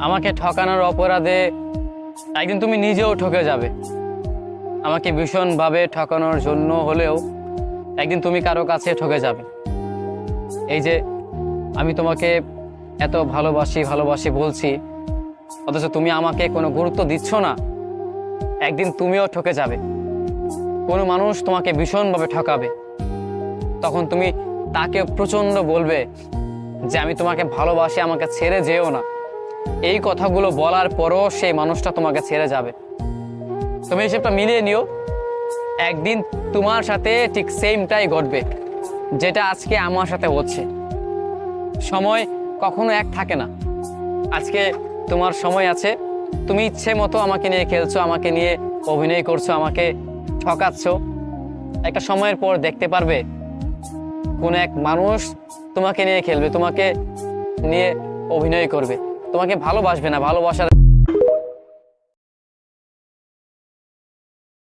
আমাকে ঠকানোর অপরাধে একদিন তুমি নিজেও ঠকে যাবে। আমাকে ভীষণভাবে ঠকানোর জন্য হলেও একদিন তুমি কারো কাছে ঠকে যাবে। এই যে আমি তোমাকে এত ভালোবাসি ভালোবাসি বলছি, অথচ তুমি আমাকে কোনো গুরুত্ব দিচ্ছ না। একদিন তুমিও ঠকে যাবে। কোনো মানুষ তোমাকে ভীষণভাবে ঠকাবে, তখন তুমি তাকে প্রচণ্ড বলবে যে আমি তোমাকে ভালোবাসি, আমাকে ছেড়ে যেও না। এই কথাগুলো বলার পরও সেই মানুষটা তোমাকে ছেড়ে যাবে। তুমি হিসেবটা মিলিয়ে নিও, একদিন তোমার সাথে ঠিক সেমটাই ঘটবে যেটা আজকে আমার সাথে হচ্ছে। সময় কখনো এক থাকে না। আজকে তোমার সময় আছে, তুমি ইচ্ছে মতো আমাকে নিয়ে খেলছো, আমাকে নিয়ে অভিনয় করছো, আমাকে ঠকাচ্ছ। একটা সময়ের পর দেখতে পারবে কোন এক মানুষ তোমাকে নিয়ে খেলবে, তোমাকে নিয়ে অভিনয় করবে, তোমাকে ভালোবাসবে না। ভালোবাসার